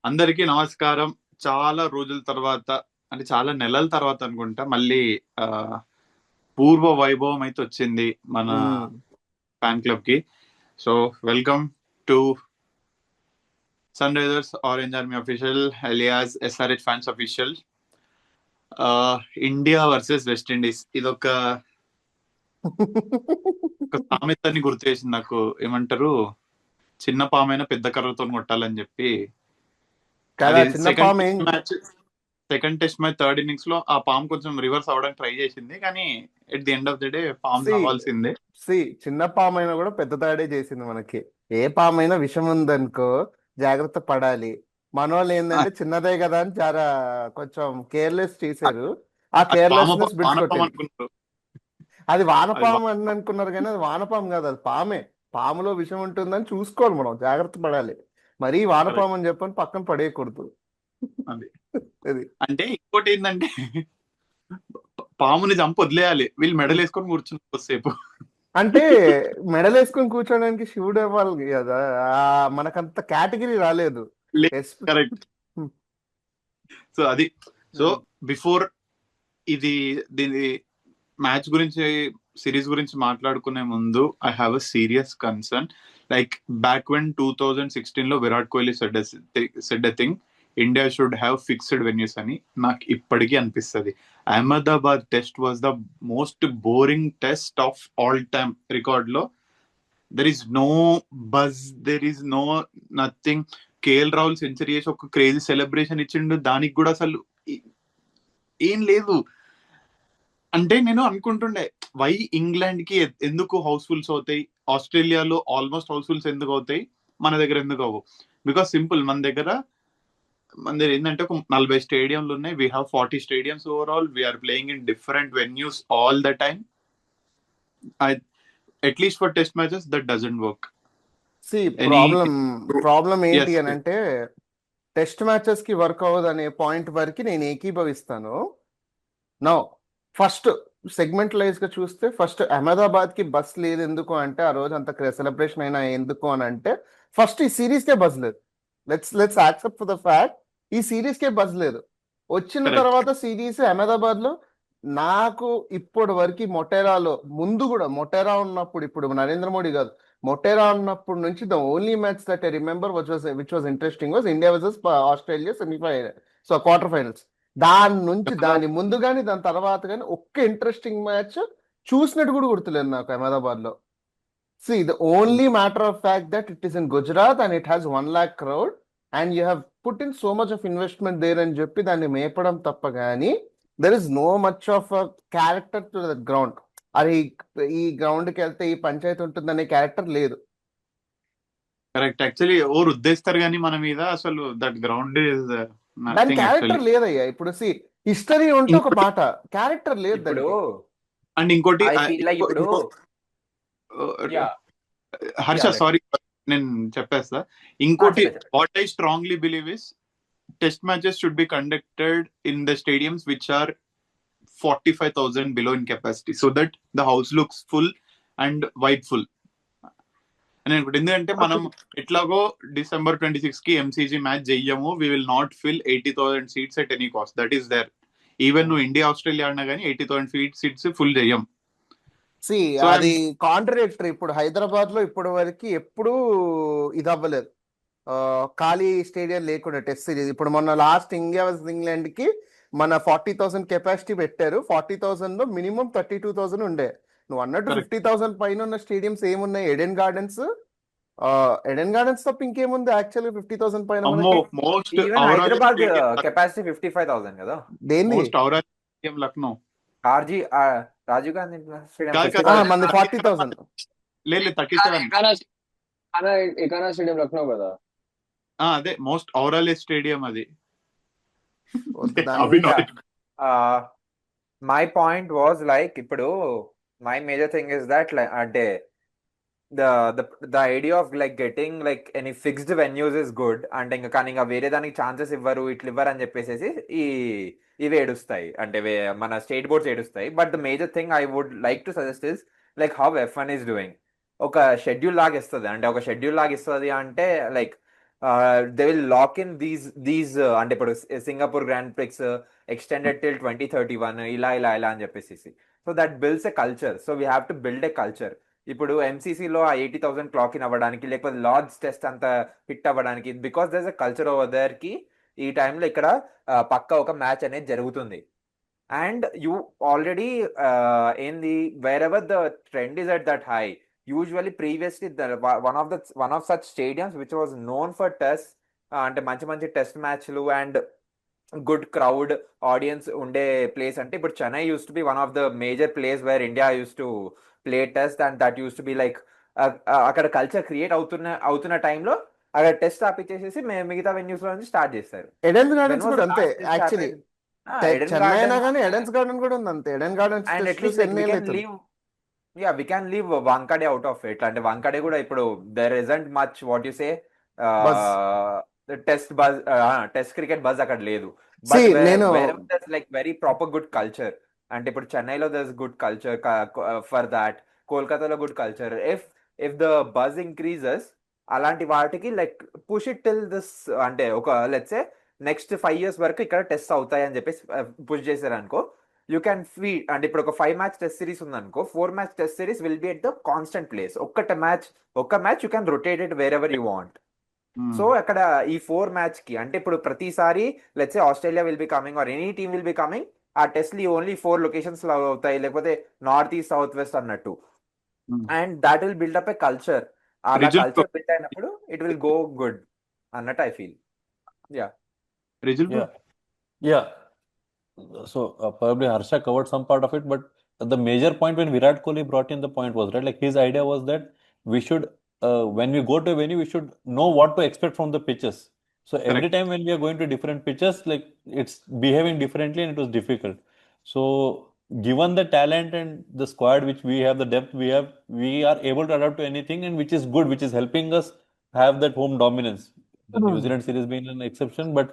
అందరికీ నమస్కారం. చాలా రోజుల తర్వాత, అంటే చాలా నెలల తర్వాత అనుకుంటా, మళ్ళీ ఆ, పూర్వ వైభవం అయితే వచ్చింది మన ఫ్యాన్ క్లబ్ కి. So welcome to Sunrisers Orange Army official alias SRH fans official. India versus West Indies, ఇదొక ఒక సామెతని గుర్తు చేసింది నాకు. ఏమంటారు, చిన్న పామైనా పెద్ద కర్రతో కొట్టాలని చెప్పి. కదా, అది చిన్న పాము second test match third innings లో ఆ పామ్ కొంచెం రివర్స్ అవడానికి ట్రై చేసింది, కానీ at the end of the day పామ్ సి నవ్వాల్సిందే. సి చిన్న పాము అయినా కూడా పెద్ద తాడే చేసింది మనకి. ఏ పామైనా విషం ఉందనుకో జాగ్రత్త పడాలి. మన వాళ్ళు ఏంటంటే చిన్నదే కదా అని చాలా కొంచెం కేర్లెస్ చేశారు. ఆ అది కేర్లెస్నెస్ వానపాము బిడ్చుకొట్టింది. అనుకున్నారు. అది అది వానపాము అని అనుకున్నారు, కానీ అది వానపాము కాదు, అది పామే. పాములో విషం ఉంటుందని చూసుకోవాలి, మనం జాగ్రత్త పడాలి. మరీ వానపాము అని చెప్పని పక్కన పడేయకూడదు. అది అది అంటే ఇంకోటి ఏంటంటే, పాముని చంపి వదిలేయాలి, వీళ్ళు మెడల్ వేసుకొని కూర్చున్నారు కొద్దిసేపు. అంటే మెడల్ వేసుకొని కూర్చోడానికి శివుడు అవ్వాలి కదా. మనకంత కేటగిరీ రాలేదు. కరెక్ట్. సో అది, సో బిఫోర్ ఇది దీని మ్యాచ్ గురించి, సిరీస్ గురించి మాట్లాడుకునే ముందు, I have a serious concern. Like back when 2016 లో Virat Kohli said a thing, India should have fixed venues అని. నాకు ఇప్పటికీ అనిపిస్తుంది Ahmedabad test was the most boring test of all time. Record లో there is no buzz, there is no nothing. KL Rahul century చేసి ఒక crazy celebration ఇచ్చిండు, దానికి కూడా అసలు ఏం లేదు. అంటే నేను అనుకుంటుండే, వై ఇంగ్లాండ్ కి ఎందుకు హౌస్ఫుల్స్ అవుతాయి, ఆస్ట్రేలియాలో ఆల్మోస్ట్ హౌస్ఫుల్స్ ఎందుకు అవుతాయి, మన దగ్గర ఎందుకు అవ్వవు? బికాస్ సింపుల్, మన దగ్గర ఏంటంటే ఒక 40 స్టేడియంలు ఉన్నాయి. We have 40 stadiums overall. We are playing in different venues all the time. At least for test matches that doesn't work. See any problem problem ఏంటి ఎస్ అని అంటే, టెస్ట్ మ్యాచెస్ కి వర్క్ అవ్వదు అనే పాయింట్ వరకు నేను ఏకీభవిస్తాను. నో, ఫస్ట్ సెగ్మెంట్ వైజ్ గా చూస్తే, ఫస్ట్ అహ్మదాబాద్ కి బస్ లేదు ఎందుకు అంటే, ఆ రోజు అంత సెలబ్రేషన్ అయినా ఎందుకు అని అంటే, ఫస్ట్ ఈ సిరీస్ కే బస్ లేదు. Let's accept for the fact, ఈ సిరీస్ కే బస్ లేదు. వచ్చిన కరెక్ట్. తర్వాత సిరీస్ అహ్మదాబాద్ లో, నాకు ఇప్పటి వరకు మొటేరాలో, ముందు కూడా మొటేరా ఉన్నప్పుడు, ఇప్పుడు నరేంద్ర మోడీ కాదు, మొటేరా ఉన్నప్పటి నుంచి the only match that I remember which was interesting was India versus Australia semi-final, so quarter finals. దాని నుంచి, దాని ముందు కానీ దాని తర్వాత కానీ ఒక్క ఇంట్రెస్టింగ్ మ్యాచ్ చూసినట్టు కూడా గుర్తులేదు నాకు అహ్మదాబాద్ లో. See the only matter of fact that it is in Gujarat and it has 1 lakh crowd and you have put in so much of investment there అని చెప్పి దాన్ని మేపడం తప్ప కానీ, there is no much of character to the ground. అది ఈ ground కి వెళ్తే ఈ పంచాయతీ ఉంటుందనే క్యారెక్టర్ లేదు. కరెక్ట్. యాక్చువల్లీ ఓ రుద్దేస్తారు కానీ మన మీద, అసలు దట్ గ్రౌండ్ ఇస్ దాని నథింగ్ క్యారెక్టర్ యాక్చువల్లీ. లేదయ్యా. ఇప్పుడు హిస్టరీ ఉంటే ఒక ఇంకోటి, మాట, క్యారెక్టర్ లేదు ఇప్పుడు దానికి. అండ్ ఇంకోటి ఐ ఫీల్ లైక్ ఇప్పుడు యా హర్ష, యా సారీ, నేను చెప్పేస్తా. ఇంకోటి, చెప్పండి. What I strongly believe is, test matches should be conducted in the stadiums which are 45,000 below in capacity, so that the house looks full and wide full అని అనుకుంటే. ఎందుకంటే మనం ఎట్లాగో December 26 కి ఎంసీజీ మ్యాచ్ చెయ్యము, we will not fill 80,000 seats at any cost, that is there. Even నువ్వు India Australia అన్నా కానీ 80,000 సీట్స్ ఫుల్ చెయ్యం. సి సో అది కాంట్రడిక్టరీ. ఇప్పుడు హైదరాబాద్ లో ఇప్పటి వరకు ఎప్పుడు ఇది అవ్వలేదు, ఖాళీ స్టేడియం లేకుండా టెస్ట్ సిరీస్. ఇప్పుడు మొన్న లాస్ట్ ఇండియా వర్సెస్ ఇంగ్లాండ్ కి మన 40,000 కెపాసిటీ పెట్టారు. 40,000 లో మినిమం 32,000 ఉండే. నువ్వు అన్నట్టు Correct. 50,000 పైన ఉన్న స్టేడియంస్ ఏమున్నాయి? ఎడెన్ గార్డెన్స్ తప్ప ఇంకేముంది యాక్చువల్లీ 50,000 పైన మనకి? మోస్ట్ ఈవెన్ హైదరాబాద్ కెపాసిటీ 55,000 కదా. దేన్ని? లక్నో ఆర్జీ రాజీవ్ గాంధీ మంది 40,000. లేదు 37. ఎకానా స్టేడియం లక్నో కదా. అదే మోస్ట్ ఔరాలే స్టేడియం అది. మై పాయింట్ వాజ్ లైక్, ఇప్పుడు my major thing is that అంటే the idea of like getting like any fixed venues is good, అంటే ఇంకా కానీ ఇంకా వేరే దానికి ఛాన్సెస్ ఇవ్వరు, ఇట్లా ఇవ్వరు అని చెప్పేసి ఇవి ఏడుస్తాయి, అంటే మన స్టేట్ బోర్డ్స్ ఏడుస్తాయి. But the major thing I would like to suggest is like how F1 is doing. ఒక షెడ్యూల్ లాగా ఇస్తుంది, అంటే ఒక షెడ్యూల్ లాగా ఇస్తుంది అంటే like they will lock in these అంటే ఇప్పుడు Singapore Grand Prix extended till 2031 ఇలా అని చెప్పేసి. So that builds a culture. So we have to build a culture. ఇప్పుడు ఎంసీసీలో ఆ 80,000 క్లాక్ ఇన్ అవ్వడానికి, లేకపోతే లార్డ్స్ టెస్ట్ అంత హిట్ అవ్వడానికి, because there is a culture over there కి ఈ టైంలో ఇక్కడ పక్క ఒక మ్యాచ్ అనేది జరుగుతుంది. అండ్ యూ ఆల్రెడీ ఏంది wherever the trend is at that high, usually previously one of such stadiums which was known for test, అంటే మంచి మంచి టెస్ట్ మ్యాచ్లు అండ్ గుడ్ క్రౌడ్ ఆడియన్స్ ఉండే ప్లేస్ అంటే ఇప్పుడు Chennai used to be one of the major place where India used to play test, and that use to be like అక్కడ culture create అవుతున్న టైంలో అక్కడ టెస్ట్ ఆపిచ్చేసేసి మిగతా వెన్యూస్ లో నుంచి స్టార్ట్ చేస్తారు. ఎడెన్స్ When గార్డెన్స్ was కూడా the అంతే last test actually. happened? Eden Chennai అయినా Garden, కానీ ఎడెన్స్ గార్డెన్ కూడా ఉంది అంతే. Aiden gardens and test at least చూసి like we ఎన్నేళ్ళు can అవుతుంది. leave, yeah, we can leave Wankhede out of it. అంటే Wankhede కూడా ఇప్పుడు there isn't much what you say బస్ test buzz, test cricket buzz అక్కడ లేదు. సి బట్ నేను where there's like very proper good culture, అంటే ఇప్పుడు చెన్నైలో there's good culture for that, కోల్కతాలో good culture. If the buzz increases అలాంటి వాటికి like push it till this, అంటే ఒక లెట్స్ సే నెక్స్ట్ 5 years వరకు ఇక్కడ టెస్ట్ అవుతాయి అని చెప్పేసి పుష్ చేశారు అనుకో, యూ క్యాన్ ఫీడ్. అంటే ఇప్పుడు ఒక 5 match టెస్ట్ సిరీస్ ఉందనుకో, 4 match test series will be at the constant place. ఒక్క match you can rotate it wherever you want. So అక్కడ ఈ 4 match కి అంటే ఇప్పుడు ప్రతిసారి let's say Australia will be coming or any team will be coming, ఆ test లు only 4 locations లో అవుతాయి, లేకపోతే నార్త్ ఈస్ట్ సౌత్ వెస్ట్ అన్నట్టు. And that will build up a culture. అలా రిజుల్ కల్చర్ బిల్డ్ అయినప్పుడు ఇట్ విల్ గో గుడ్ అన్నట్టు ఐ ఫీల్. యా రిజుల్ Yeah, yeah. So probably Harsha covered some part of it, but the major point when Virat Kohli brought in the point was right. Like his idea was that we should, when we go to a venue, we should know what to expect from the pitches. So every correct. time when we are going to different pitches, like it's behaving differently, and it was difficult. So given the talent and the squad which we have, the depth we are able to adapt to anything, and which is good, which is helping us have that home dominance. The New Zealand series being an exception, but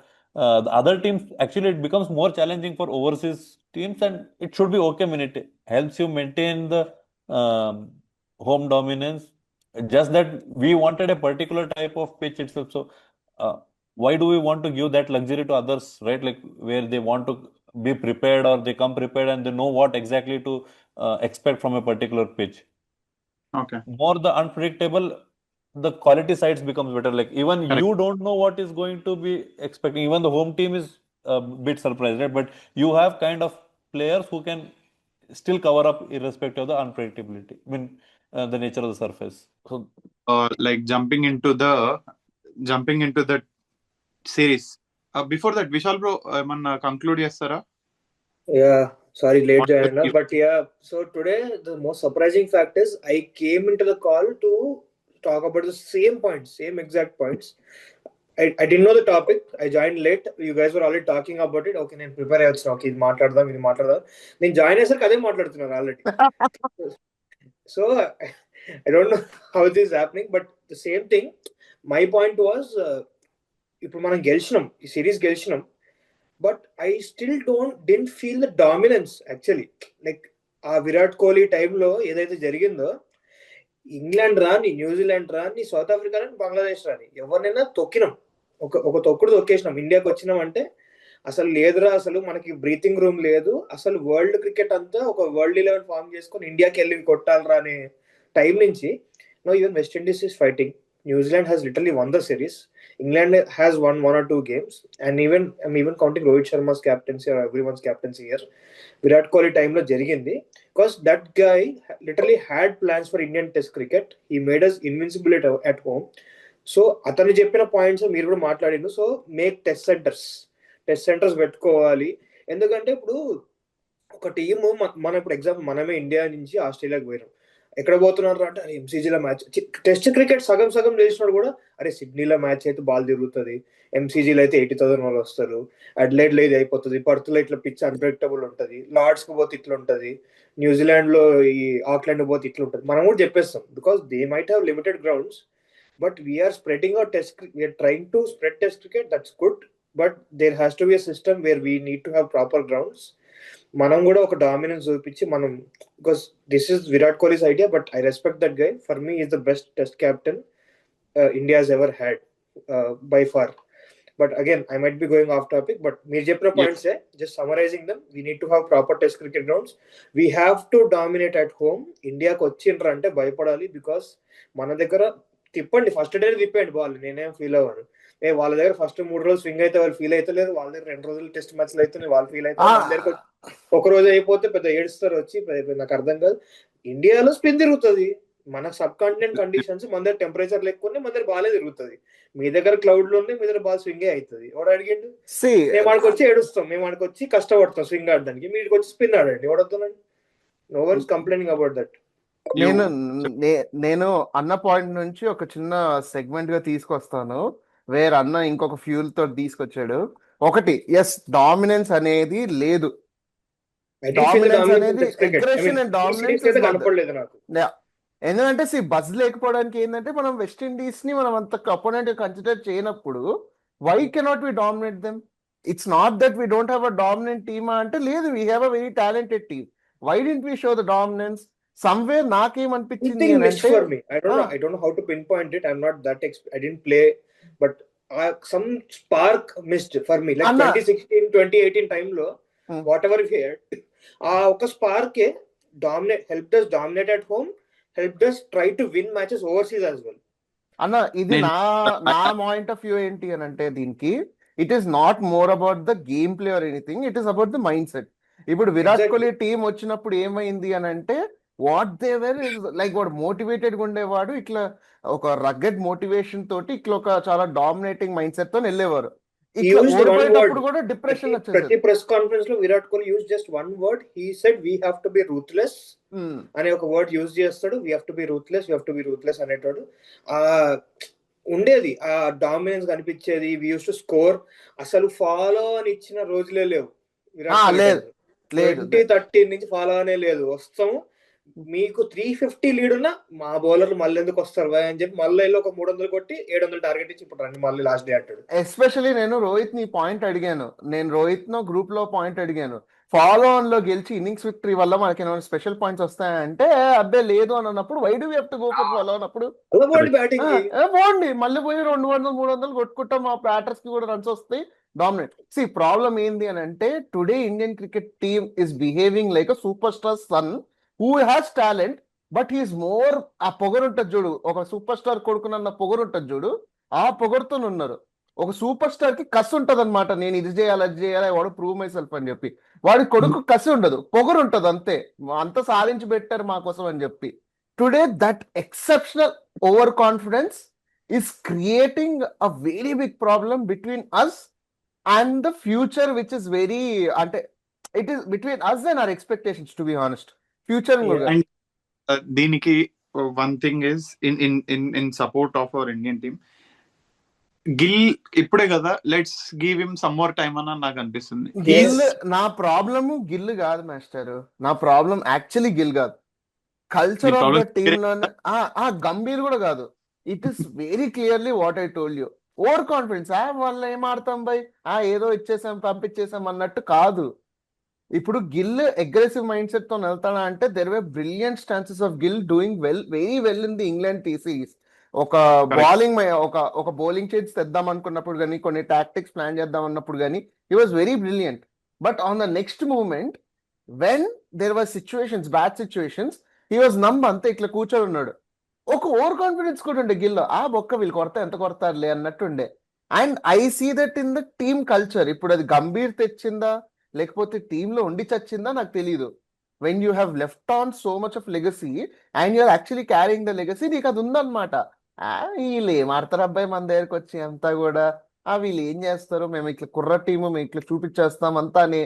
the other teams actually it becomes more challenging for overseas teams, and it should be okay when it helps you maintain the um, home dominance. Just that we wanted a particular type of pitch itself. So why do we want to give that luxury to others, right? Like where they want to be prepared, or they come prepared and they know what exactly to expect from a particular pitch. Okay. More the unpredictable, the quality sides becomes better. Like even Correct. you don't know what is going to be expecting. Even the home team is a bit surprised, right? But you have kind of players who can still cover up irrespective of the unpredictability. I mean, the nature of the surface. So Like jumping into the series. Before that, Vishal bro, ఏమన్నా conclude చేస్తారా? Yeah, sorry, late What joined, was but yeah. So today, the most surprising fact is I came into the call to talk about the same points, same exact points. I didn't know the topic. I joined late. You guys were already talking about it. Okay, నేను prepare అయ్యొచ్చిన. Okay, ఇది మాట్లాడదాం. నేను join అయ్యేసరికి అదే మాట్లాడుతున్నారు already. So I don't know how this is happening, but the same thing. My point was, ఇప్పుడు మనం గెలిచినాం, ఈ సిరీస్ గెలిచినాం, but I still didn't feel the dominance actually. Like ఆ విరాట్ కోహ్లీ టైంలో ఏదైతే జరిగిందో, ఇంగ్లాండ్ రాని, న్యూజిలాండ్ రాని, సౌత్ ఆఫ్రికా రాని, బంగ్లాదేశ్ రాని, ఎవరినైనా తొక్కినాం. ఒక తొక్కుడు తొక్కేసినాం. ఇండియాకి వచ్చినాం అంటే అసలు లేదురా, అసలు మనకి బ్రీతింగ్ రూమ్ లేదు, అసలు వరల్డ్ క్రికెట్ అంతా ఒక వరల్డ్ 11 ఫామ్ చేసుకొని ఇండియాకి వెళ్ళి కొట్టాలరా అనే టైం నుంచి no even west Indies is fighting. New Zealand has literally one the series. England has won 1 or 2 games, and I'm even counting Rohit Sharma's captaincy or everyone's captaincy here. Virat Kohli time lo jarigindi, because that guy literally had plans for Indian Test cricket. He made us invincible at home. So atanu cheppina points meer kuda maatladindu. So make test centers pettukovali. Endukante ippudu oka team మన ఇప్పుడు example మనమే India నుంచి ఆస్ట్రేలియాకి పోయినాం. ఎక్కడ పోతున్నారు అంటే ఎంసీజీలో match. Test cricket సగం చేసినాడు కూడా, అరే సిడ్నీలో మ్యాచ్ అయితే బాల్ తిరుగుతుంది, ఎంసీజీలో అయితే 80,000 వాళ్ళు వస్తారు, అడ్లైడ్లో ఇది అయిపోతుంది, పర్త్లో ఇట్లా పిచ్ అన్ప్రెడిక్టబుల్ ఉంటుంది, లార్డ్స్కి పోతే ఇట్లా ఉంటుంది, న్యూజిలాండ్లో ఈ ఆక్లాండ్ పోతే ఇట్లా ఉంటుంది. మనం కూడా చెప్పేస్తాం, because they might have limited grounds, but we're spreading our we're trying to spread test cricket. That's good, but there has to be a system where we need to have proper grounds. మనం కూడా ఒక dominance చూపించి మనం, because this is Virat Kohli's idea, but I respect that guy. For me is the best test captain India has ever had. by far. But again, I might be going off topic, but మీరు చెప్పిన points, just summarizing them, we need to have proper test cricket grounds. We have to dominate at home. ఇండియాకి వచ్చిండ్రు అంటే భయపడాలి, because మన దగ్గర తిప్పండి, first day తిప్పండి బాల్, నేనేం ఫీల్ అవ్వను. వాళ్ళ దగ్గర ఫస్ట్ 3 రోజులు స్వింగ్ అయితే వాళ్ళు ఫీల్ అయితే లేదు, వాళ్ళ దగ్గర 2 రోజులు టెస్ట్ మ్యాచ్లు అయితే వాళ్ళు ఫీల్ అయితే, వాళ్ళ దగ్గర ఒక రోజు అయిపోతే పెద్ద ఏడుస్తారు వచ్చి, నాకు అర్థం కాదు. ఇండియాలో స్పిన్ తిరుగుతుంది, మన సబ్ కాంటినెంట్ కండిషన్స్, మన దగ్గర టెంపరేచర్ లేకపోతే మన దగ్గర బాలే తిరుగుతుంది. మీ దగ్గర క్లౌడ్ లో ఉండి మీ దగ్గర బాల్ స్వింగే అవుతుంది. ఎవడు అడిగిండు? మేము ఆడికి వచ్చి ఏడుస్తాం, మేము ఆడికి వచ్చి కష్టపడతాం స్వింగ్ ఆడడానికి, మీరు వచ్చి స్పిన్ ఆడండి. ఎవడొద్దానండి? No one's complaining about that. నేను అన్న పాయింట్ నుంచి ఒక చిన్న సెగ్మెంట్ గా తీసుకొస్తాను, వేరే అన్న ఇంకొక ఫ్యూల్ తోటి తీసుకొచ్చాడు. ఒకటి, ఎస్, డామినెన్స్ అనేది లేదు, డామినెన్స్ అనేది అగ్రెషన్ అండ్ డామినెన్స్ కనపడలేదు నాకు. ఎందుకంటే బజ్ లేకపోవడానికి ఏంటంటే మనం వెస్ట్ ఇండీస్ ని మనం అంత అపోనెంట్ కన్సిడర్ చేయనప్పుడు why cannot we dominate them? It's not that we don't have a dominant టీమా అంటే, లేదు, we have a very talented team. Why don't we show the dominance? Somewhere నాకేమనిపించింది అంటే, I don't know how to pinpoint it. I'm not that I didn't play, but some spark missed for me, like 2016 2018 time lo whatever we had, oka spark helped us dominate at home, helped us try to win matches overseas as well. అన్న, ఇది నా point of view ఏంటి అని అంటే, దీనికి it is not more about the game play or anything, it is about the mind set. ఇప్పుడు Virat Kohli team వచ్చినప్పుడు ఏమైంది అని అంటే, వాట్ దే వేర్ లైక్, వాడు మోటివేటెడ్ గా ఉండేవాడు, ఇట్లా ఒక రగ్గెడ్ మోటివేషన్ తోటి ఇట్లా ఒక చాలా డామినేటింగ్ మైండ్ సెట్ తో వెళ్ళేవారు. ఓడిపోయేటప్పుడు కూడా డిప్రెషన్ వచ్చేది. ప్రతి ప్రెస్ కాన్ఫరెన్స్ లో Virat Kohli use just one word, he said we have to be ruthless అనే ఒక వర్డ్ యూజ్ చేస్తాడు. We have to be ruthless, we have to be ruthless అనేటోడు. ఉండేది ఆ డామినెన్స్ కనిపించేది. వి యూస్ టు స్కోర్. అసలు ఫాలో అని ఇచ్చిన రోజులే లేవు విరాట్ కోహ్లీ. 2013 నుంచి ఫాలో అనే లేదు. వస్తాము, మీకు 350 లీడ్ ఉన్నా మా బౌలర్లు మళ్ళీ ఎందుకు వస్తారు అని చెప్పి మళ్ళీ ఒక 300 కొట్టి 700 టార్గెట్ ఇచ్చి ఇప్పుడు రండి మళ్ళీ లాస్ట్ డే అంటాడు. ఎస్పెషల్లీ నేను రోహిత్ ని పాయింట్ అడిగాను, గ్రూప్ లో పాయింట్ అడిగాను, ఫాలో ఆన్ లో గెలిచి ఇన్నింగ్స్ విక్టరీ వల్ల మనకి ఏమైనా స్పెషల్ పాయింట్స్ వస్తాయంటే, అబ్బే లేదు అని అన్నప్పుడు, why do we have to go for follow అన్నప్పుడు బాగుండి మళ్ళీ పోయి 200 300 కొట్టుకుంటాం, మా బ్యాటర్స్ కి కూడా రన్స్ వస్తాయి, డామినేట్. సి ప్రాబ్లం ఏంది అని అంటే, today Indian cricket team is behaving like a superstar son who has talent, but he is more, ఆ పొగరు ఉంటుంది చూడు, ఒక సూపర్ స్టార్ కొడుకునన్న పొగరు ఉంటుంది చూడు, ఆ పొగరుతో ఉన్నారు. ఒక సూపర్ స్టార్ కి కసి ఉంటది అనమాట, నేను ఇది చేయాలి అది చేయాలి, వాడు ప్రూవ్ మై సెల్ఫ్ అని చెప్పి. వాడి కొడుకు కసి ఉండదు, పొగరు ఉంటది అంతే, అంత సాధించి పెట్టారు మా కోసం అని చెప్పి. Today that exceptional over confidence is creating a very big problem between us and the future, which is very, అంటే it is between us and our expectations, to be honest. Future దీనికి one thing is in support of our Indian team, Gill ఇప్పుడే కదా, let's give him some more time అని నాకు అనిపిస్తుంది. నా problem Gill కాదు master, నా ప్రాబ్లం యాక్చువల్లీ గిల్ కాదు, కల్చర్ ఆఫ్ ద టీమ్ లోనే. గంభీర్ కూడా కాదు, it is very clearly what I told you. Over confidence, వాళ్ళు ఏం ఆడతాం బై, ఏదో ఇచ్చేసాం పంపించేసాం అన్నట్టు కాదు. ఇప్పుడు గిల్ అగ్రెసివ్ మైండ్ సెట్ తో వెళ్తాడా అంటే, there were brilliant chances of Gill doing very well in the England series. ఒక బౌలింగ్ చేంజ్ తెద్దాం అనుకున్నప్పుడు కానీ, కొన్ని టాక్టిక్స్ ప్లాన్ చేద్దాం అన్నప్పుడు కానీ, he was very brilliant. But on the next moment, when there was situations, bad situations, he was numb, అంతే ఇట్లా కూర్చొని ఉన్నాడు. ఒక ఓవర్ కాన్ఫిడెన్స్ కూడా ఉండే గిల్, బొక్క వీళ్ళు కొడతా ఎంత కొడతారులే అన్నట్టు ఉండే. And I see that in the team culture. ఇప్పుడు అది గంభీర్ తెచ్చిందా లేకపోతే టీంలో ఉండి చచ్చిందా నాకు తెలియదు. When you have left on so much of legacy and you're actually carrying the legacy, నీకు అది ఉందన్నమాట. వీళ్ళు ఏం ఆడతారు అబ్బాయి మన దగ్గరకు వచ్చి అంతా కూడా, వీళ్ళు ఏం చేస్తారు, మేము ఇట్లా కుర్ర టీము, మేము ఇట్లా చూపించేస్తాం అంతా అని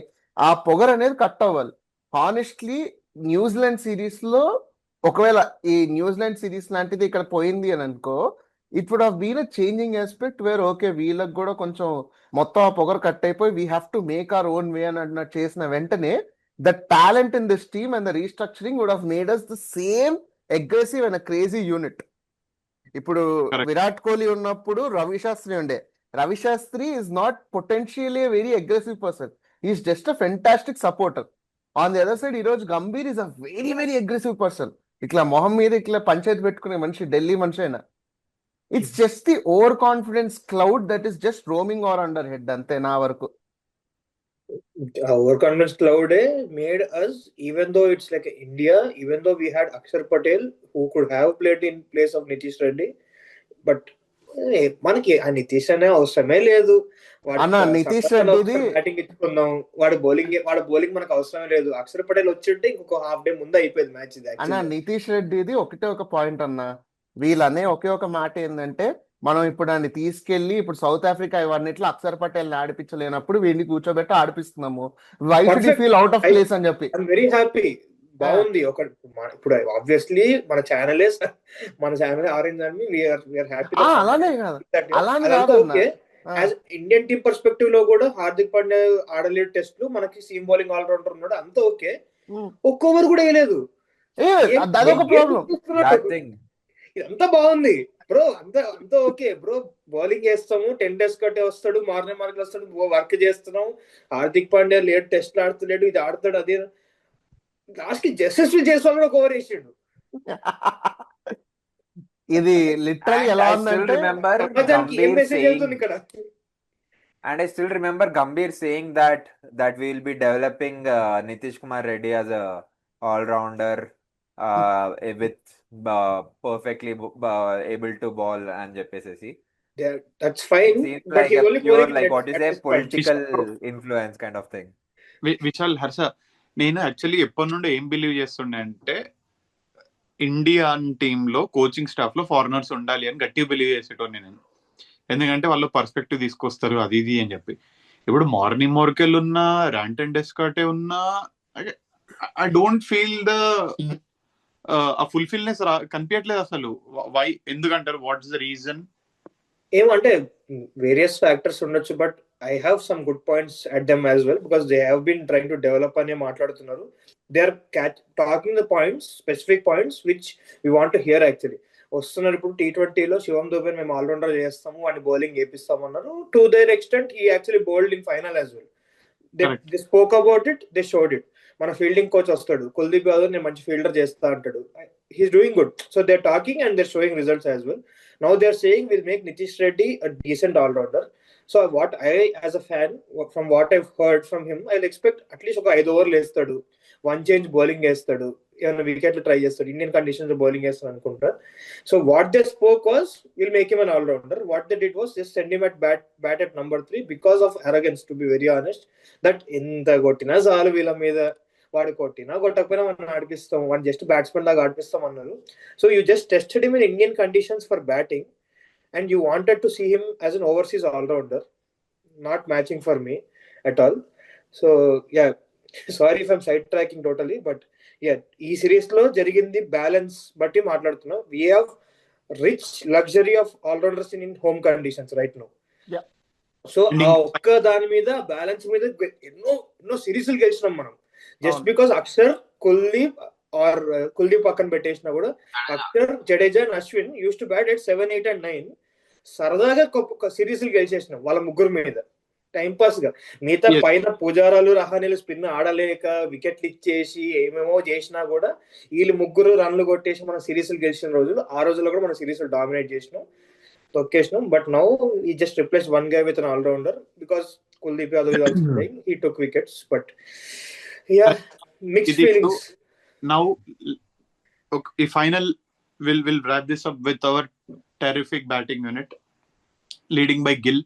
ఆ పొగర్ అనేది కట్ అవ్వాలి. హానెస్ట్లీ న్యూజిలాండ్ సిరీస్ లో, ఒకవేళ ఈ న్యూజిలాండ్ సిరీస్ లాంటిది ఇక్కడ పోయింది అని అనుకో, it would have been a changing aspect where okay వీళ్ళకి కూడా కొంచెం మొత్తం ఆ పొగరు కట్ అయిపోయి we have to make our own way అని అన్నట్టు చేసిన వెంటనే, the talent in this team and the restructuring would have made us the same aggressive and crazy unit. ఇప్పుడు విరాట్ కోహ్లీ ఉన్నప్పుడు రవి శాస్త్రి ఉండే. Ravi Shastri is not potentially very aggressive person, is just a fantastic supporter. On the other side ఈ రోజు Gambhir is a very very aggressive person. ఇట్లా మొహం మీద ఇట్లా పంచాయతీ పెట్టుకునే మనిషి, ఢిల్లీ మనిషి అయినా. It's just the over confidence cloud that is just roaming over under head అంతే నా వరకు. Overconfidence cloud made us, even though it's like India, even though we had Akshar Patel who could have played in place of Nitish Reddy, but మనకి ఆ నితీష్ అనే అవసరమే లేదు. అన్న నితీష్ రెడ్డిది బ్యాటింగ్ ఇచ్చుకుందాం, వాడి బౌలింగ్ మనకు అవసరమే లేదు. అక్షర్ పటేల్ వచ్చింటే ఇంకొక హాఫ్ డే ముందు అయిపోయింది మ్యాచ్. ఇది అన్న నితీష్ రెడ్డిది ఒకటే ఒక పాయింట్ అన్న, వీళ్ళనే ఒకే ఒక మాట ఏంటంటే, మనం ఇప్పుడు దాన్ని తీసుకెళ్లి ఇప్పుడు సౌత్ ఆఫ్రికా ఇవన్నిట్లో అక్షర్ పటేల్ ఆడిపించలేనప్పుడు వీడిని కూర్చోబెట్టి ఆడిపిస్తున్నాము, why should you feel out of place అని చెప్పి. I'm very happy. బాగుంది. ఒక ఇప్పుడు ఆబ్వియస్లీ మన ఛానల్ ఆరెంజ్ అని వీఆర్ హ్యాపీ. అలానే కాదు, అలానే కాదు okay. As Indian team perspective లో కూడా హార్దిక్ పాండ్యా ఆడలేదు టెస్ట్ లో, మనకి సీమ్ బౌలింగ్ ఆల్రౌండర్ ఉన్నాడు, అంతా ఓకే. ఒక్క ఓవర్ కూడా వేయలేదు. అదొక ప్రాబ్లం. ఇదంతా బాగుంది బ్రో, అంతా ఓకే బ్రో. బౌలింగ్ చేస్తాము, 10 days కట్టే వస్తాడు, మార్నింగ్ వస్తాడు, వర్క్ చేస్తున్నాం. హార్దిక్ పాండ్యా లేట్ టెస్ట్ ఆడుతున్నాడు, ఇది ఆడుతాడు, అదే లాస్ట్ కి జస్టిస్ జైస్వాల్ కూడా ఓవర్ వేసిండు. ఇది లిటరల్ ఎలా ఉందంటే, and I still remember Gambhir saying that we will be developing Nitish Kumar Reddy as a all-rounder with perfectly able to ball and చెప్పేసి. That's fine, but like a pure, like what you say, political influence kind of thing. Vishal, Harsha, నేను actually ఎప్పటి నుండి ఏం believe చేస్తుండే అంటే, Indian టీంలో coaching staff లో foreigners ఉండాలి అని గట్టిగా బిలీవ్ చేసేటోని నేను. ఎందుకంటే వాళ్ళు పర్స్పెక్టివ్ తీసుకొస్తారు అది ఇది అని చెప్పి. ఇప్పుడు మార్నింగ్ మోర్కెల్ ఉన్నా, ర్యాంటన్ డెస్కాటే ఉన్నా, I don't feel the ah fulfilness కనిపించట్లేదు అసలు. వై, ఎందుకంటారు? What is the reason? ఏమంటే వేరియస్ ఫ్యాక్టర్స్ ఉండొచ్చు, but I have some good points at them as well, because they have been trying to develop అనే మాట్లాడుతున్నారు. They are talking the points, specific points which we want to hear. Actually వస్తున్నారు ఇప్పుడు T20లో శివం దుబే మేము allrounder చేస్తాము అని bowling చేపిస్తాము అన్నారు. To there extent he actually bowled in final as well. They spoke about it, they showed it. మన fielding coach వస్తాడు, కుల్దీప్ యాదవ్ నేను మంచి ఫీల్డర్ చేస్తా అంటాడు, he's doing good. So they are talking and they are showing results as well. Now they are saying we'll make Nitish Reddy a decent all-rounder. So what I, as a fan, from what I've heard from him, I'll expect at least ఒక 5 overs వేస్తాడు, 1 change bowling వేస్తాడు, ఏమైనా వికెట్లు try చేస్తాడు, Indian conditions లో bowling వేస్తాడు అనుకుంటా. So what they spoke was will make him an allrounder. What they did was just send him at bat at number 3 because of arrogance, to be very honest. That ఎంత కొట్టినా చాలు వీళ్ళ మీద, వాడు కొట్టినా కొట్టకపోయినా మనం ఆడిపిస్తాం, వాడు జస్ట్ బ్యాట్స్మెన్ లాగా ఆడిపిస్తాం అన్నారు. So you just tested him in Indian conditions for batting and you wanted to see him as an overseas all-rounder, not matching for me at all. So yeah, sorry if I'm sidetracking totally, but yeah, ee series lo jarigindi balance batti maatladutunna. We have rich luxury of all-rounders in home conditions right now. Yeah. So aa okka dani meeda balance meeda enno series lu gelichinam manam, just because Akshar, Kuldeep పక్కన పెట్టేసినా కూడా Axar, Jadeja and Ashwin use to bat at 7, 8 and 9. సరదాగా సిరీస్లు గెలిచేసినాం వాళ్ళ ముగ్గురు మీద time pass గా. మిగతా పైన పుజారాలు, రహానీలు స్పిన్ ఆడలేక వికెట్లు ఇచ్చేసి ఏమేమో చేసినా కూడా వీళ్ళు ముగ్గురు రన్లు కొట్టేసి మనం సిరీస్లు గెలిచిన రోజులు, ఆ రోజుల్లో కూడా మనం సిరీస్లు డామినేట్ చేసినాం, తొక్కేసినాం. బట్ నౌ ఈ just replace one guy with an allrounder because Kuldeep Yadav is also playing. He took wickets, but yeah, mixed feelings. Now okay, final we'll wrap this up with our terrific batting unit leading by Gill.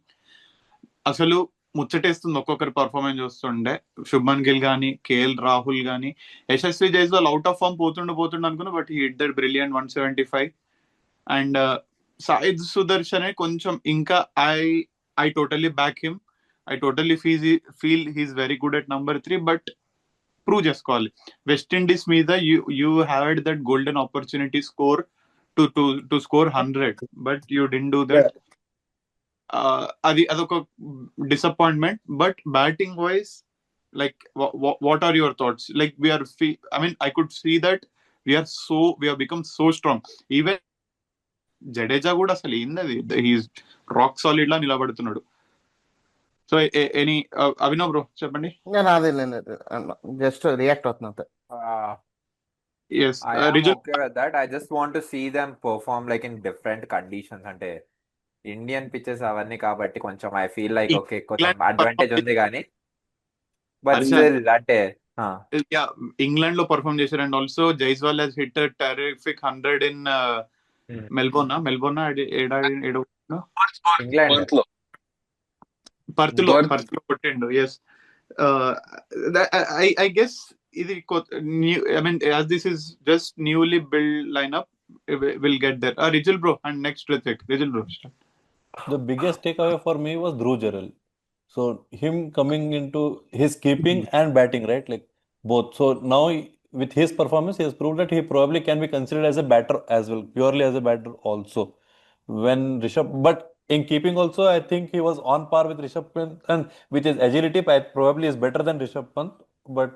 అసలు ముచ్చటేస్తుంది ఒక్కొక్కరు performance చూస్తుండే. శుభ్మన్ గిల్ గానీ, KL Rahul గానీ, Yashasvi Jaiswal out of form పోతుండే అనుకున్నా, but he hit that brilliant 175. And Sai Sudharsan కొంచెం ఇంకా I totally back him. I totally feel he's very good at number 3, but prove చేసుకోవాలి. వెస్ట్ ఇండీస్ మీద you had that golden opportunity score to score 100, but you didn't do that. అదొక disappointment. But batting wise, like what are your thoughts? Like I could see that we have become so strong. Even Jadeja కూడా అసలు ఏందది, he's rock solid లా నిలబడుతున్నాడు. So any Abhinav bro చెప్పండి. నాది just react అవుతున్నా. yes. I am Rijul, okay with that. I just want to see them perform like in different conditions. అంటే Indian pitches అవన్నీ కాబట్టి కొంచెం ఐ ఫీల్ లైక్ ఓకే కొంచెం England advantage perform ఉంది కానీ బట్ Harsha, స్టిల్ అంటే yeah, England లో perform చేశారు, and also Jaiswal has hit a terrific 100 in Melbourne England Perth లో పర్త్లో Perth. కొట్టిండు. ఎస్, I guess ఇది new, I mean as this is just newly built lineup, will get there. Rijul bro, and next Ritik. Rijul bro. The biggest takeaway for me was Dhruv Jurel. So him coming into his keeping and batting, right? Like both. So now with his performance, he has proved that he probably can be considered as a batter as well, purely as a batter also. When Rishabh, but in keeping also, I think he was on par with Rishabh Pant, and with his agility, probably is better than Rishabh Pant. But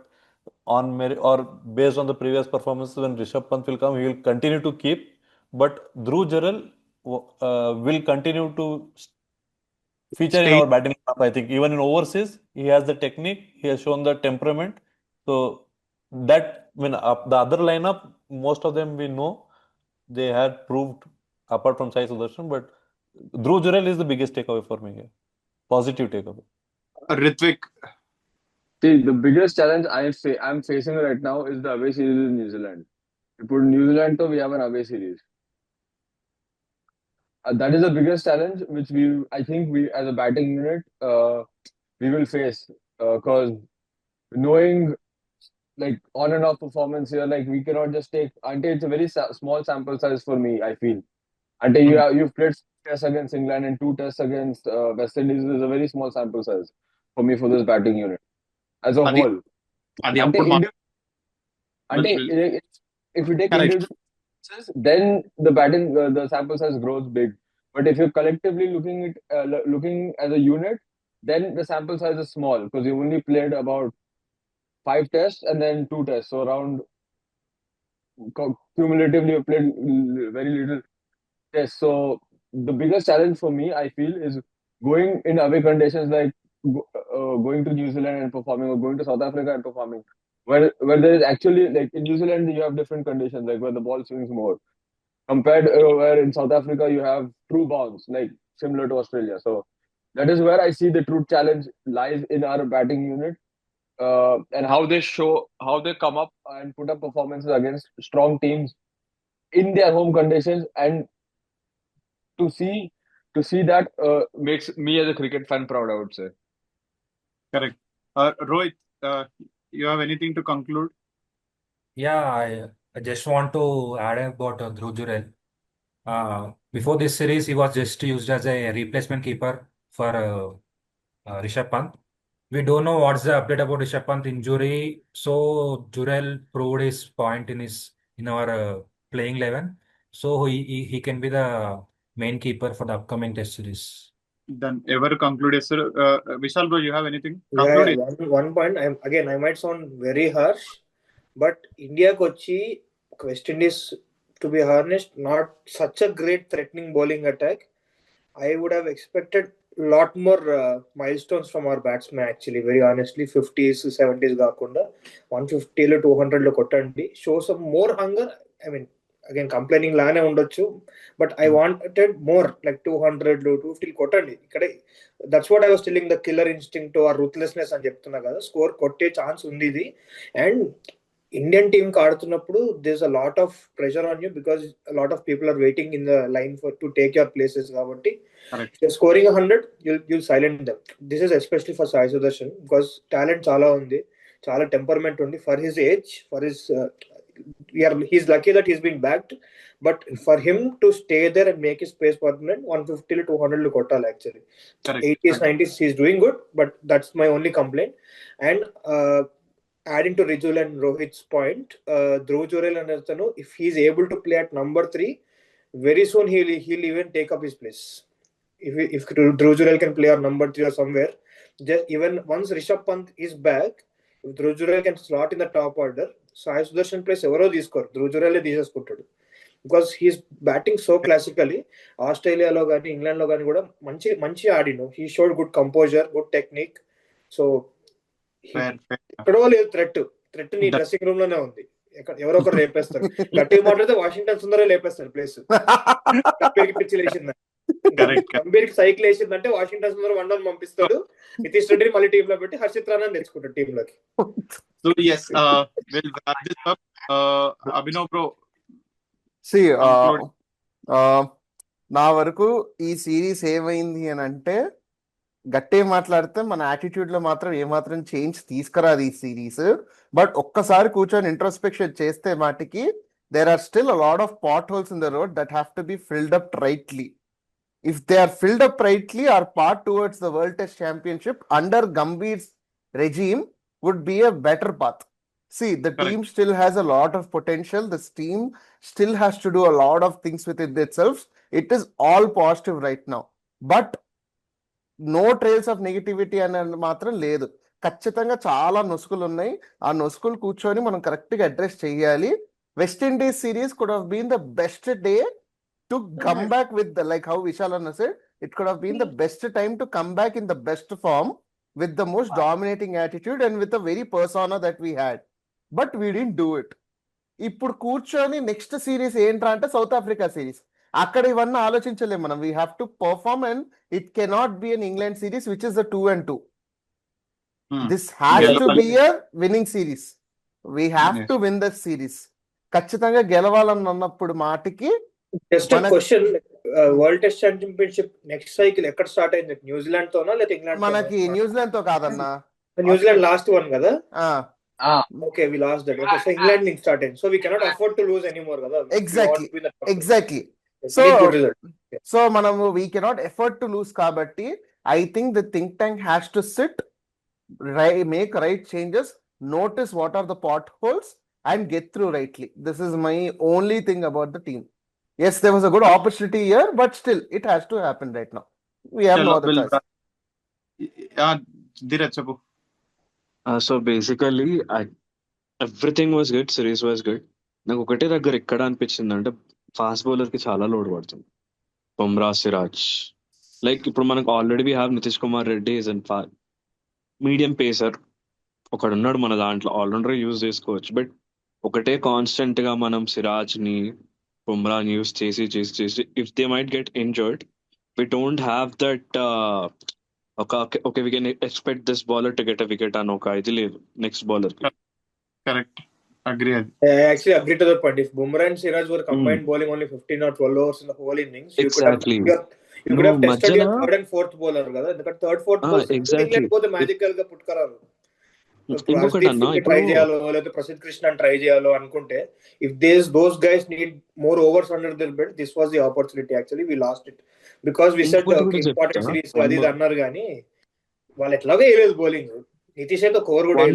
on merit or based on the previous performances, when Rishabh Pant will come, he will continue to keep. But Dhruv Jurel will continue to feature in Stay. our batting lineup. I think even in overseas, he has the technique, he has shown the temperament. So that when the other lineup, most of them we know they had proved, apart from Sai Sudarshan, but Dhruv Jurel is the biggest takeaway for me here. Positive takeaway. Ritvik. See, the biggest challenge I'm facing right now is the away series in New Zealand. We put New Zealand, so we have an away series. That is the biggest challenge which I think we as a batting unit we will face, because knowing like on and off performance here, like we cannot just take until it's a very small sample size for me. I feel until you've played tests against England and 2 tests against West Indies is a very small sample size for me for this batting unit as a whole. అది Ante అప్పుడు if you take Correct. individual performances, then the batting the sample size grows big. But if you're collectively looking as a unit, then the sample size is small because you only played about 5 tests and then 2 tests. So around cumulatively you played very little tests. So the biggest challenge for me, I feel, is going in away conditions like going to New Zealand and performing, or going to South Africa and performing, where there is actually, like in New Zealand you have different conditions, like where the ball swings more compared where in South Africa you have true bounce, like similar to Australia. So that is where I see the true challenge lies in our batting unit, and how they come up and put up performances against strong teams in their home conditions, and to see that makes me as a cricket fan proud, I would say. Correct. Rohit, you have anything to conclude? Yeah, I just want to add about Dhruv Jurel. Before this series, he was just used as a replacement keeper for Rishabh Pant. We don't know what's the update about Rishabh Pant injury. So Jurel proved his point in our playing 11. So he can be the main keeper for the upcoming test series. Then ever conclude, sir. Vishal bro, you have anything? Yeah, Conclude. one point. I might sound very harsh, but India kochi West Indies, to be honest, not such a great threatening bowling attack. I would have expected a lot more milestones from our batsmen, actually, very honestly. 50s, 70s కాకుండా 150 లో 200 లో కొట్టండి. Show some more hunger. I mean, again, complaining లానే ఉండొచ్చు, but I wanted more, like 200 లో 250 కొట్టండి. ఇక్కడ that's what I was telling, the killer instinct or ruthlessness అని చెప్తున్నా కదా. స్కోర్ కొట్టే ఛాన్స్ ఉంది ఇది. అండ్ ఇండియన్ టీమ్ కి ఆడుతున్నప్పుడు there's a lot of pressure on you because a lot of people are waiting in the line to take your places కాబట్టి Correct. if you're scoring 100 you'll silent them. This is especially for Sai Sudarshan because talent చాలా ఉంది, చాలా temperament ఉంది for his age, for his he's lucky that he's been backed, but for him to stay there and make his pace permanent, 150 to 200 లో కొట్టాలి actually. Correct. 80s 90s he's doing good, but that's my only complaint. And adding to Rijul and Rohit's point, Dhruv Jurel and Arthano, if he's able to play at number 3, very soon he'll even take up his place. If Dhruv Jurel can play at number 3 or somewhere, just even once Rishabh Pant is back, if Dhruv Jurel can slot in the top order, Sai Sudarshan place ఎవరో తీసుకోరు, Dhruv Jurel తీసేసుకుంటాడు, because he's batting so classically. ఆస్ట్రేలియాలో కానీ ఇంగ్లాండ్లో కానీ కూడా మంచి ఆడిను. He showed good composure, good technique. So Fair. ఎక్కడో లేదు థ్రెట్ నీ డ్రెస్సింగ్ రూమ్ లోనే ఉంది. ఎవరో ఒకరు లేపేస్తారు. గట్టిగా మాట్లాడితే వాషింగ్టన్ సుందరే లేపేస్తాడు ప్లేస్. గంభీర్కి పిచ్చి లేచింది, గంభీర్కి సైకిల్ వేసిందంటే వాషింగ్టన్ సుందర్ 1 రన్ పంపిస్తాడు. నితీష్ రెడ్డిని మళ్ళీ టీమ్ లో పెట్టి హర్షిత్ రాణాని తెచ్చుకుంటాడు టీమ్ లోకి. So yes, we'll wrap this up. Abhinav bro, See, conclude. నా వరకు ఈ సిరీస్ ఏమైంది అని అంటే, గట్టిగా మాట్లాడితే మన యాటిట్యూడ్ లో మాత్రం ఏమాత్రం చేంజ్ తీసుకురాదు ఈ సిరీస్. బట్ ఒక్కసారి కూర్చొని ఇంట్రోస్పెక్షన్ చేస్తే మాటికి there are still a lot of potholes in the road that have to be filled up rightly. If they are filled up rightly, our path towards the World Test Championship under Gambhir's regime would be a better path. See, the Correct. team still has a lot of potential. This team still has to do a lot of things within itself. It is all positive right now. But no trails of negativity అనేది మాత్రం లేదు. ఖచ్చితంగా చాలా నొసుకులు ఉన్నాయి. ఆ నొసుకులు కూర్చొని మనం correct గా అడ్రస్ చేయాలి. West Indies series could have been the best day to come back with like how Vishal అన్న said, it could have been the best time to come back in the best form with the most dominating attitude and with a very persona that we had. But we didn't do it. ఇప్పుడు కూర్చొని next series ఏంట్రా అంటే south Africa series. అక్కడ ఇవన్నీ ఆలోచించలేము మనం. We have to perform and it cannot be an England series which is the 2-2. This has to be a winnowing series. We have to win the series. ఖచ్చితంగా గెలవాలని అన్నప్పుడు మాటికి just question, world test championship next cycle ఎక్కడ start అయింది? New Zealand తోనా లేదా England? మనకి New Zealand తో కాదన్నా, న్యూజిలాండ్ లాస్ట్ వన్ కదా. Okay, we lost that. Okay, so England link started. So we cannot afford to lose anymore, kada. Exactly. So manamu we cannot afford to lose kabatti. I think the think tank has to sit, make right changes, notice what are the potholes and get through rightly. This is my only thing about the team. Yes, there was a good opportunity here, but still it has to happen right now. We have no other choice. Dheeraj Chapu. So basically, everything was good. Series was good. నాకు ఒకటే దగ్గర ఎక్కడ అనిపించింది అంటే, fast bowler కి చాలా load పడుతుంది. Bumrah, Siraj, like ఇప్పుడు మనకు already we have Nitish Kumar Reddy is and medium pacer ఒకడు ఉన్నాడు మన దాంట్లో, ఆల్రౌండర్ యూజ్ చేసుకోవచ్చు. బట్ ఒకటే కాన్స్టెంట్ గా మనం సిరాజ్ ని, బుమ్రాని యూజ్ చేసి if they might get injured, we don't have that okay we can expect this bowler to get a wicket అని ఒక ఇది లేదు నెక్స్ట్ బౌలర్ కి. Correct. Agree. I actually agree to the point. If Bumrah and Siraj were combined bowling only 15 or 12 overs in the whole innings, Exactly. you could have tested your third and fourth bowler కదా. ఎందుకంటే third fourth bowler England పోతే magical గా పుట్టుకరారు. ఇంకొకటి అన్న, try చేయాలో లేదా Prasidh Krishna try చేయాలో అనుకుంటే, if those guys need more overs under their belt, this was the opportunity. Actually we lost it because we said important series అది ఇది అన్నారు కానీ వాళ్ళు ఎట్లాగో వేయలేదు బౌలింగ్. నితీష్ అయితే కోర్ కూడా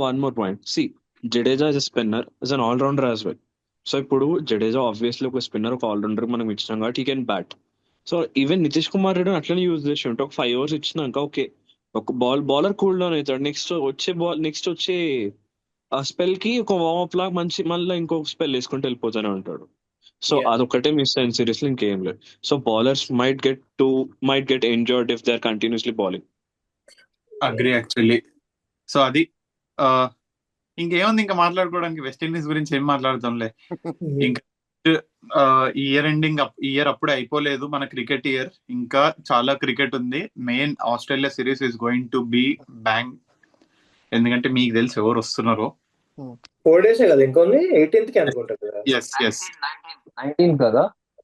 one more point. See, Jadeja is a spinner, is an all-rounder as well. So ఇప్పుడు జడేజా ఆబ్వియస్లీ ఒక స్పిన్నర్, ఒక ఆల్రౌండర్ మనం ఇచ్చినాం కాబట్టి he can bat. So even Nitish Kumar Reddy అట్లనే యూజ్ చేసి ఉంటే ఒక 5 overs ఇచ్చినాక ఓకే ఒక బౌలర్ కూల్ డౌన్ అవుతాడు. నెక్స్ట్ వచ్చే ఆ స్పెల్ కి ఒక వార్మప్ లాగా మంచి మళ్ళీ ఇంకొక స్పెల్ వేసుకుంటూ వెళ్ళిపోతూనే ఉంటాడు. సో అదొకటే మిస్ అయిన సిరీస్ లో ఇంకేం లేదు. So bowlers might get injured if they are continuously bowling. Agree actually. So అది ఇంకేముంది ఇంకా మాట్లాడుకోవడానికి, వెస్ట్ ఇండీస్ గురించి ఏం మాట్లాడతాంలే. ఇంకా ఇయర్ అప్పుడే అయిపోలేదు మన క్రికెట్ ఇయర్, ఇంకా చాలా క్రికెట్ ఉంది. Main Australia series is going to be bang. ఎందుకంటే మీకు తెలుసు ఎవరు వస్తున్నారో. 4 days కదా ఇంకా ఉంది, 18th కి అనుకుంటా కదా. yes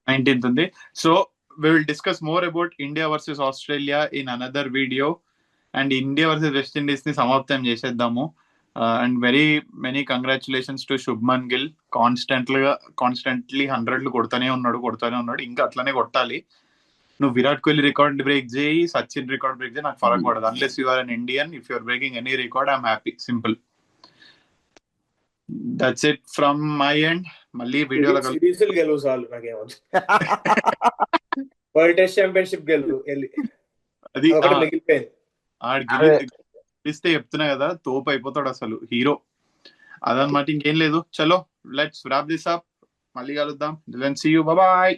19th ఉంది. So we will discuss more about India versus Australia in another video. And India versus West Indies ని సమాప్తం చేసేద్దాము. And very many congratulations to Shubman Gill. Constantly 100లు కొడతానే ఉన్నాడు, ఇంకా అట్లనే కొట్టాలి. నువ్వు విరాట్ కోహ్లీ రికార్డ్ బ్రేక్ చేయి, సచిన్ రికార్డ్ బ్రేక్ చేయి, నాకు ఫరక్ పడదు. Unless you are an Indian, if you are breaking any record I'm happy. Simple. That's it from my end. మళ్ళీ వీడియోలో గెలువు చాలు నాకేమవుతుంది. వరల్డ్ టెస్ట్ ఛాంపియన్షిప్ గెలువు అది మిగిలిపోయింది. ఇస్తే చెప్తున్నా కదా, తోపు అయిపోతాడు అసలు, హీరో. అదనమాట, ఇంకేం లేదు. చలో లెట్స్ వ్రాప్ దిస్ అప్. మళ్ళీ కలుద్దాం. See you, bye.